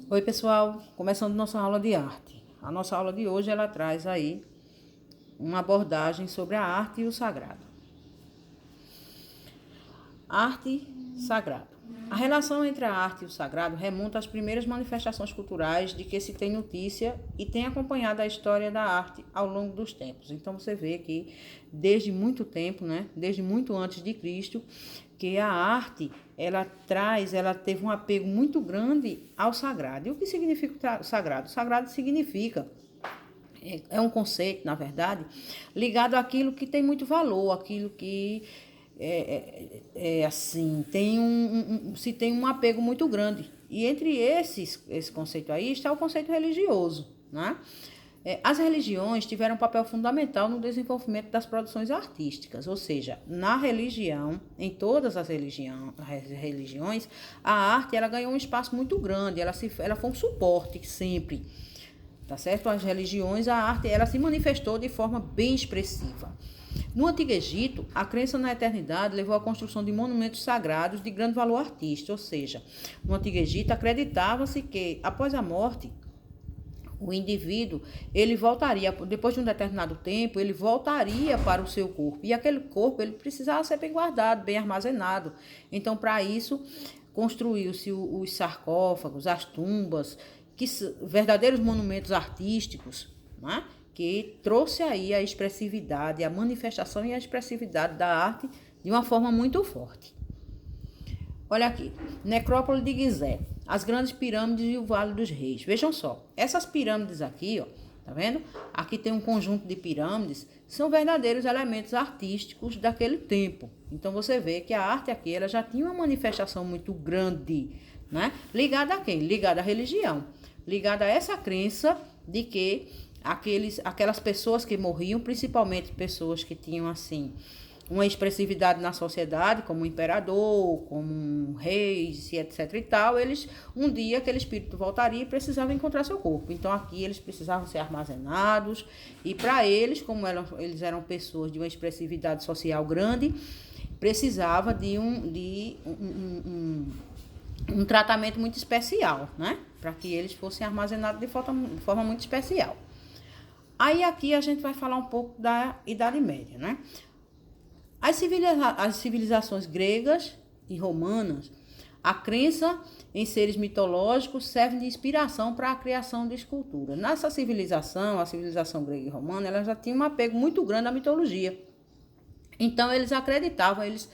Oi, pessoal, começando nossa aula de arte. A nossa aula de hoje, ela traz aí uma abordagem sobre a arte e o sagrado. Arte e sagrado. A relação entre a arte e o sagrado remonta às primeiras manifestações culturais de que se tem notícia e tem acompanhado a história da arte ao longo dos tempos. Então você vê que desde muito tempo, né, desde muito antes de Cristo, que a arte, ela teve um apego muito grande ao sagrado. E o que significa o sagrado? O sagrado significa é um conceito, na verdade, ligado àquilo que tem muito valor, aquilo que assim, se tem um apego muito grande. E entre esse conceito aí está o conceito religioso, né? As religiões tiveram um papel fundamental no desenvolvimento das produções artísticas, ou seja, na religião, em todas as religiões, a arte ela ganhou um espaço muito grande, ela foi um suporte sempre, tá certo? As religiões, a arte ela se manifestou de forma bem expressiva. No Antigo Egito, a crença na eternidade levou à construção de monumentos sagrados de grande valor artístico, ou seja, no Antigo Egito acreditava-se que, após a morte, o indivíduo, ele voltaria, depois de um determinado tempo, ele voltaria para o seu corpo. E aquele corpo, ele precisava ser bem guardado, bem armazenado. Então, para isso, construiu-se os sarcófagos, as tumbas, verdadeiros monumentos artísticos, né? Que trouxe aí a expressividade, a manifestação e a expressividade da arte de uma forma muito forte. Olha aqui, Necrópole de Gizé, as grandes pirâmides e o Vale dos Reis. Vejam só, essas pirâmides aqui, ó, tá vendo? Aqui tem um conjunto de pirâmides, são verdadeiros elementos artísticos daquele tempo. Então você vê que a arte aqui, ela já tinha uma manifestação muito grande, né? Ligada a quem? Ligada à religião, ligada a essa crença de que aquelas pessoas que morriam, principalmente pessoas que tinham assim uma expressividade na sociedade, como um imperador, como reis, etc e tal, eles, um dia aquele espírito voltaria e precisava encontrar seu corpo. Então aqui eles precisavam ser armazenados e para eles, como eles eram pessoas de uma expressividade social grande, precisava de um tratamento muito especial, né? Para que eles fossem armazenados de forma muito especial. Aí aqui a gente vai falar um pouco da Idade Média, né? As civilizações gregas e romanas, a crença em seres mitológicos serve de inspiração para a criação de escultura. Nessa civilização, a civilização grega e romana, ela já tinha um apego muito grande à mitologia. Então eles acreditavam, eles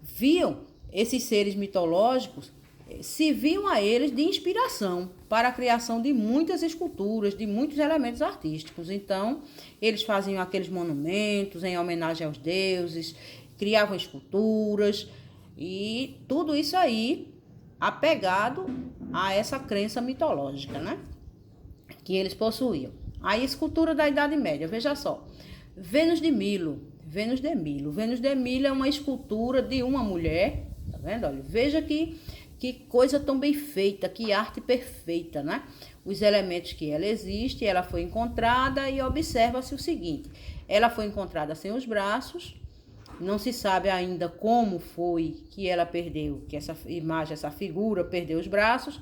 viam esses seres mitológicos, se viam a eles de inspiração para a criação de muitas esculturas, de muitos elementos artísticos. Então, eles faziam aqueles monumentos em homenagem aos deuses, criavam esculturas e tudo isso aí apegado a essa crença mitológica, né? Que eles possuíam. A escultura da Idade Média, veja só, Vênus de Milo. Vênus de Milo é uma escultura de uma mulher, tá vendo? Olha, veja que coisa tão bem feita, que arte perfeita, né? Os elementos que ela existe, ela foi encontrada e observa-se o seguinte, ela foi encontrada sem os braços, não se sabe ainda como foi que ela perdeu, que essa imagem, essa figura perdeu os braços,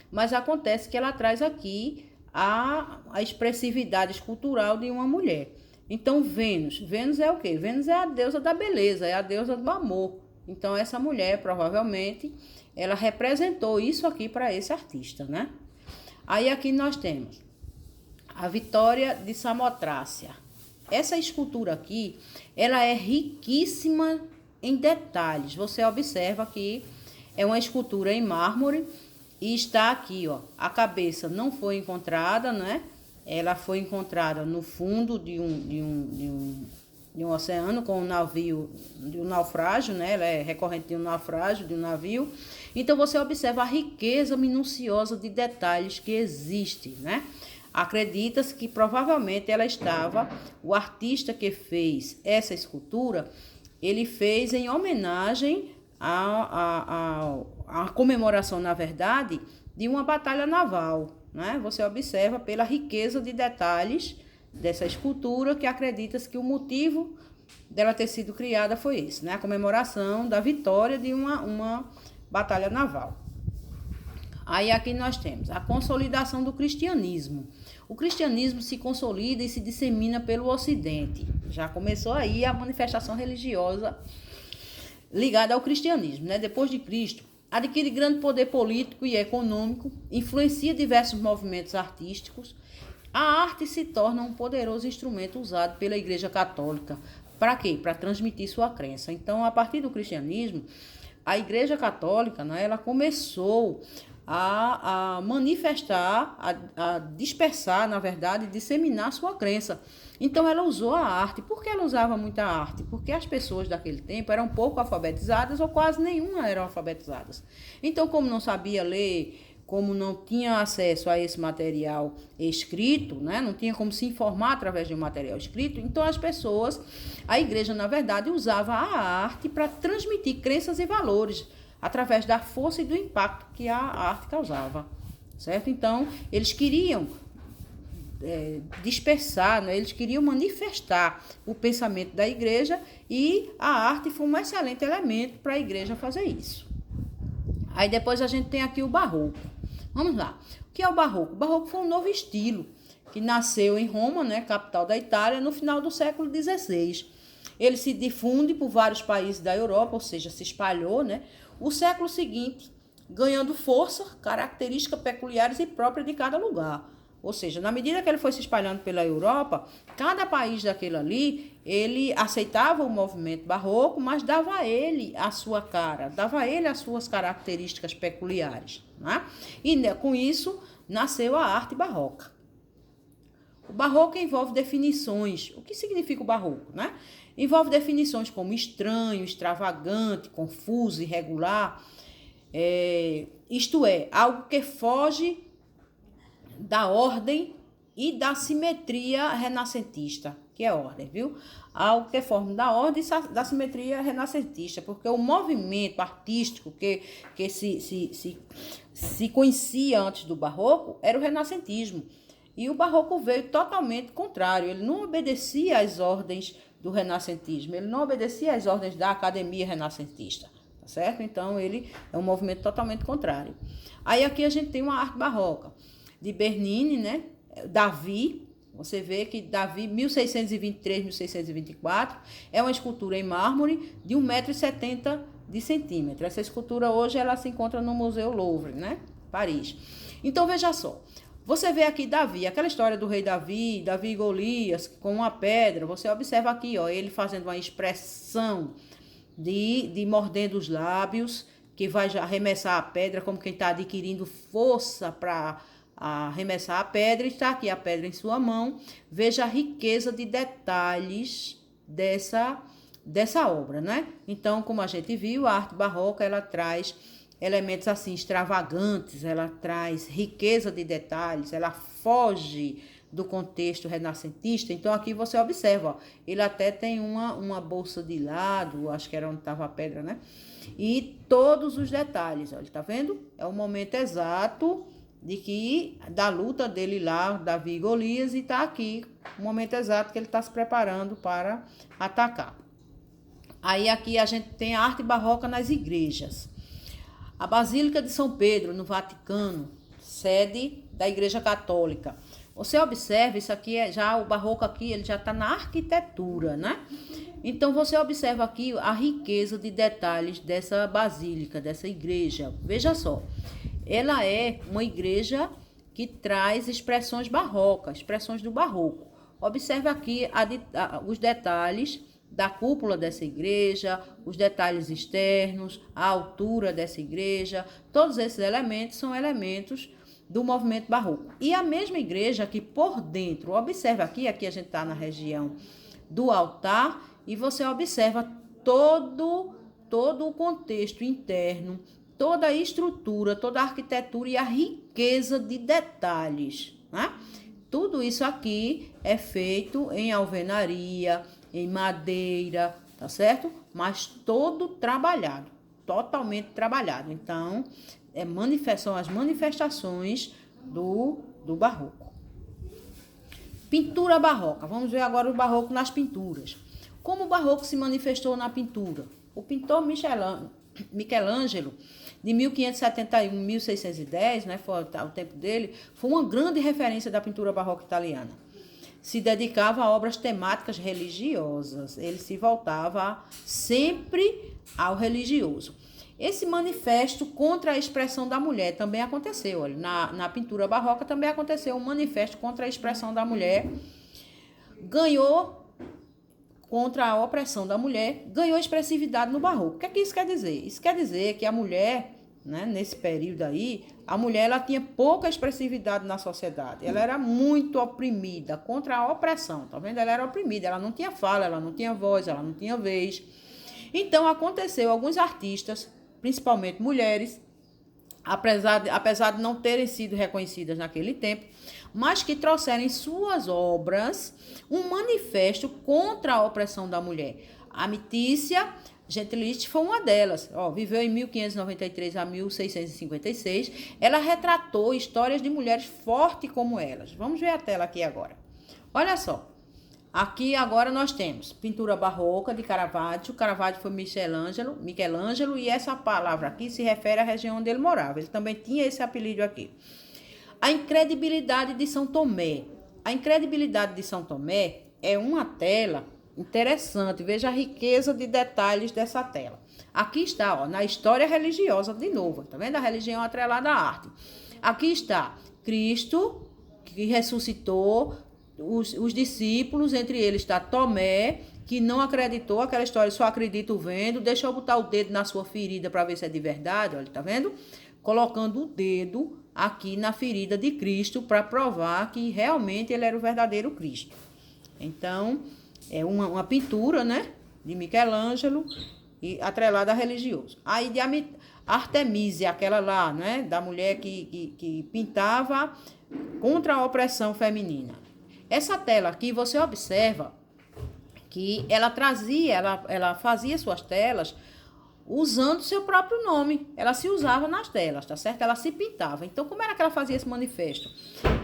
mas acontece que ela traz aqui a expressividade escultural de uma mulher. Então, Vênus é o quê? Vênus é a deusa da beleza, é a deusa do amor. Então, essa mulher, provavelmente, ela representou isso aqui para esse artista, né? Aí aqui nós temos a Vitória de Samotrácia. Essa escultura aqui, ela é riquíssima em detalhes. Você observa que é uma escultura em mármore e está aqui, ó. A cabeça não foi encontrada, né? Ela foi encontrada no fundo de um oceano com um navio, de um naufrágio, né? Ela é recorrente de um naufrágio, de um navio. Então, você observa a riqueza minuciosa de detalhes que existe, né? Acredita-se que provavelmente o artista que fez essa escultura, ele fez em homenagem à comemoração, na verdade, de uma batalha naval, né? Você observa pela riqueza de detalhes dessa escultura que acredita-se que o motivo dela ter sido criada foi esse, né? A comemoração da vitória de uma batalha naval. Aí aqui nós temos a consolidação do cristianismo. O cristianismo se consolida e se dissemina pelo Ocidente. Já começou aí a manifestação religiosa ligada ao cristianismo, né? Depois de Cristo, adquire grande poder político e econômico, influencia diversos movimentos artísticos. A arte se torna um poderoso instrumento usado pela Igreja Católica. Para quê? Para transmitir sua crença. Então, a partir do cristianismo, a Igreja Católica, né, ela começou a manifestar, a dispersar, na verdade, disseminar sua crença. Então, ela usou a arte. Por que ela usava muita arte? Porque as pessoas daquele tempo eram pouco alfabetizadas ou quase nenhuma eram alfabetizadas. Então, como não sabia ler, como não tinha acesso a esse material escrito, né? Não tinha como se informar através de um material escrito, então as pessoas, a igreja, na verdade, usava a arte para transmitir crenças e valores, através da força e do impacto que a arte causava, certo? Então, eles queriam dispersar, né? Eles queriam manifestar o pensamento da igreja e a arte foi um excelente elemento para a igreja fazer isso. Aí depois a gente tem aqui o barroco. Vamos lá. O que é o barroco? O barroco foi um novo estilo que nasceu em Roma, né, capital da Itália, no final do século XVI. Ele se difunde por vários países da Europa, ou seja, se espalhou, né? O século seguinte, ganhando força, características peculiares e próprias de cada lugar. Ou seja, na medida que ele foi se espalhando pela Europa, cada país daquele ali, ele aceitava o movimento barroco, mas dava a ele a sua cara, dava a ele as suas características peculiares, né? E com isso, nasceu a arte barroca. O barroco envolve definições. O que significa o barroco, né? Envolve definições como estranho, extravagante, confuso, irregular. Isto é, algo que foge da ordem e da simetria renascentista, que é ordem, viu? Algo que é forma da ordem e da simetria renascentista, porque o movimento artístico que se conhecia antes do barroco era o renascentismo. E o barroco veio totalmente contrário, ele não obedecia às ordens do renascentismo, ele não obedecia às ordens da academia renascentista, tá certo? Então, ele é um movimento totalmente contrário. Aí aqui a gente tem uma arte barroca de Bernini, né? Davi, você vê que Davi, 1623, 1624, é uma escultura em mármore de 1,70 m. Essa escultura hoje ela se encontra no Museu Louvre, né? Paris. Então, veja só. Você vê aqui Davi, aquela história do rei Davi, Davi e Golias, com uma pedra. Você observa aqui, ó, ele fazendo uma expressão de mordendo os lábios, que vai arremessar a pedra, como quem está adquirindo força para arremessar a pedra. Está aqui a pedra em sua mão. Veja a riqueza de detalhes dessa obra, né? Então, como a gente viu, a arte barroca, ela traz elementos assim extravagantes, ela traz riqueza de detalhes, ela foge do contexto renascentista. Então aqui você observa, ó, ele até tem uma bolsa de lado, acho que era onde estava a pedra, né? E todos os detalhes, ó, tá vendo? É o momento exato da luta dele lá, Davi e Golias, e tá aqui o momento exato que ele está se preparando para atacar. Aí aqui a gente tem a arte barroca nas igrejas. A Basílica de São Pedro, no Vaticano, sede da Igreja Católica. Você observa, isso aqui o barroco aqui, ele já está na arquitetura, né? Então, você observa aqui a riqueza de detalhes dessa basílica, dessa igreja. Veja só, ela é uma igreja que traz expressões barrocas, expressões do barroco. Observe aqui os detalhes da cúpula dessa igreja, os detalhes externos, a altura dessa igreja, todos esses elementos são elementos do movimento barroco. E a mesma igreja que por dentro, observa aqui a gente está na região do altar, e você observa todo o contexto interno, toda a estrutura, toda a arquitetura e a riqueza de detalhes, né? Tudo isso aqui é feito em alvenaria, em madeira, tá certo? Mas todo trabalhado, totalmente trabalhado. Então, são as manifestações do barroco. Pintura barroca. Vamos ver agora o barroco nas pinturas. Como o barroco se manifestou na pintura? O pintor Michelangelo de 1571 a 1610, né, foi o tempo dele, foi uma grande referência da pintura barroca italiana. Se dedicava a obras temáticas religiosas, ele se voltava sempre ao religioso. Esse manifesto contra a expressão da mulher também aconteceu. Olha, na pintura barroca também aconteceu um manifesto contra a expressão da mulher. Ganhou, contra a opressão da mulher, ganhou expressividade no barroco. O que é que isso quer dizer? Isso quer dizer que a mulher, né, nesse período aí, a mulher ela tinha pouca expressividade na sociedade. Ela era muito oprimida, contra a opressão, tá vendo? Ela era oprimida, ela não tinha fala, ela não tinha voz, ela não tinha vez. Então, aconteceu, alguns artistas, principalmente mulheres, apesar de não terem sido reconhecidas naquele tempo, mas que trouxeram em suas obras um manifesto contra a opressão da mulher. A Mitícia Gentiliste foi uma delas. Viveu em 1593 a 1656. Ela retratou histórias de mulheres fortes como elas. Vamos ver a tela aqui agora. Olha só. Aqui agora nós temos pintura barroca de Caravaggio. Caravaggio foi Michelangelo, e essa palavra aqui se refere à região onde ele morava. Ele também tinha esse apelido aqui. A incredibilidade de São Tomé. A incredibilidade de São Tomé é uma tela interessante. Veja a riqueza de detalhes dessa tela. Aqui está, na história religiosa de novo. Tá vendo? A religião atrelada à arte. Aqui está Cristo, que ressuscitou, os discípulos, entre eles está Tomé, que não acreditou, aquela história, só acredito vendo, deixa eu botar o dedo na sua ferida para ver se é de verdade, olha, tá vendo? Colocando o dedo aqui na ferida de Cristo para provar que realmente ele era o verdadeiro Cristo. Então, é uma pintura, né, de Michelangelo, e atrelada a religioso. Aí de Artemisia, aquela lá, né, da mulher que pintava contra a opressão feminina. Essa tela aqui, você observa que ela fazia suas telas usando seu próprio nome. Ela se usava nas telas, tá certo? Ela se pintava. Então, como era que ela fazia esse manifesto?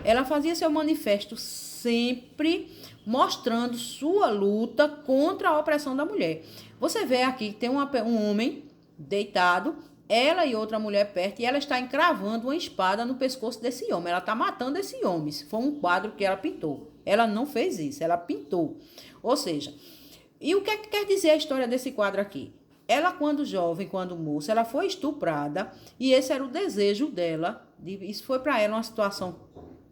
Ela fazia seu manifesto sempre mostrando sua luta contra a opressão da mulher. Você vê aqui que tem um homem deitado, ela e outra mulher perto, e ela está encravando uma espada no pescoço desse homem. Ela está matando esse homem. Isso foi um quadro que ela pintou. Ela não fez isso, ela pintou. Ou seja, e o que é que quer dizer a história desse quadro aqui? Ela, quando jovem, quando moça, ela foi estuprada, e esse era o desejo dela. Isso foi para ela uma situação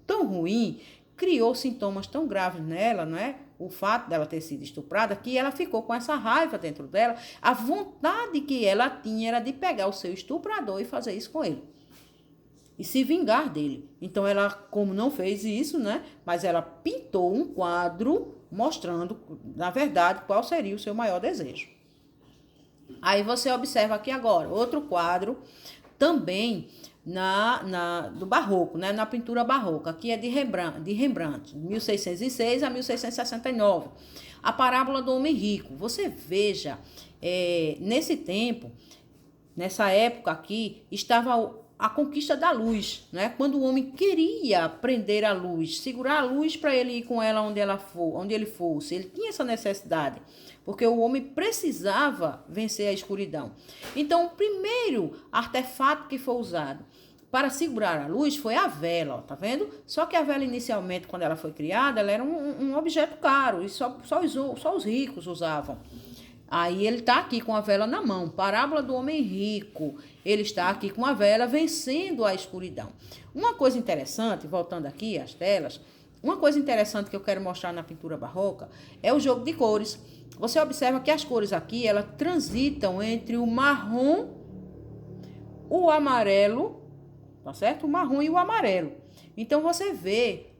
tão ruim, criou sintomas tão graves nela, não é? O fato dela ter sido estuprada, que ela ficou com essa raiva dentro dela. A vontade que ela tinha era de pegar o seu estuprador e fazer isso com ele. E se vingar dele. Então, ela, como não fez isso, né? Mas ela pintou um quadro mostrando, na verdade, qual seria o seu maior desejo. Aí você observa aqui agora, outro quadro, também do barroco, né? Na pintura barroca. Aqui é de Rembrandt, 1606 a 1669. A parábola do homem rico. Você veja, nesse tempo, nessa época aqui, estava a conquista da luz, né? Quando o homem queria prender a luz, segurar a luz para ele ir com ela onde ele fosse. Ele tinha essa necessidade, porque o homem precisava vencer a escuridão. Então, o primeiro artefato que foi usado para segurar a luz foi a vela, ó, tá vendo? Só que a vela, inicialmente, quando ela foi criada, ela era um objeto caro, e só os ricos usavam. Aí ele está aqui com a vela na mão, parábola do homem rico. Ele está aqui com a vela vencendo a escuridão. Uma coisa interessante, voltando aqui às telas, uma coisa interessante que eu quero mostrar na pintura barroca é o jogo de cores. Você observa que as cores aqui, elas transitam entre o marrom, o amarelo, tá certo? O marrom e o amarelo. Então, você vê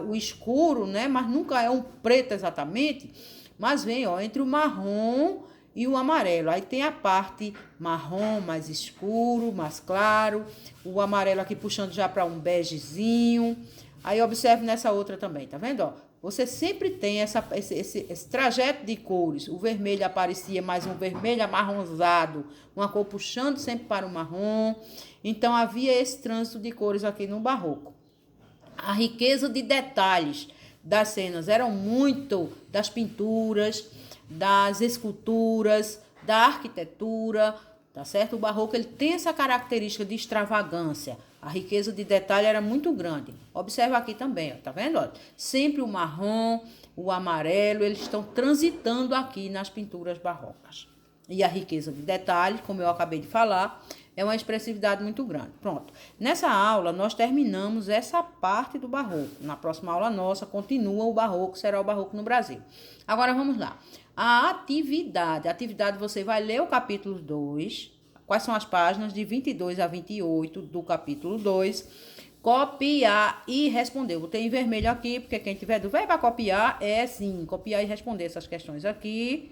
o escuro, né? Mas nunca é um preto exatamente, mas vem, ó, entre o marrom e o amarelo. Aí tem a parte marrom mais escuro, mais claro, o amarelo aqui puxando já para um begezinho. Aí observe nessa outra também, tá vendo, ó? Você sempre tem esse trajeto de cores. O vermelho aparecia mais um vermelho amarronzado, uma cor puxando sempre para o marrom. Então, havia esse trânsito de cores aqui no barroco. A riqueza de detalhes das cenas eram muito das pinturas, das esculturas, da arquitetura, tá certo? O barroco ele tem essa característica de extravagância. A riqueza de detalhe era muito grande. Observa aqui também, ó, tá vendo? Ó, sempre o marrom, o amarelo, eles estão transitando aqui nas pinturas barrocas. E a riqueza de detalhe, como eu acabei de falar, é uma expressividade muito grande. Pronto. Nessa aula, nós terminamos essa parte do barroco. Na próxima aula nossa, continua o barroco, será o barroco no Brasil. Agora, vamos lá. A atividade. A atividade, você vai ler o capítulo 2. Quais são as páginas de 22 a 28 do capítulo 2. Copiar e responder. Eu botei em vermelho aqui, porque quem tiver dúvida, vai para copiar, sim, copiar e responder essas questões aqui.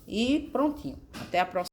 E prontinho. Até a próxima.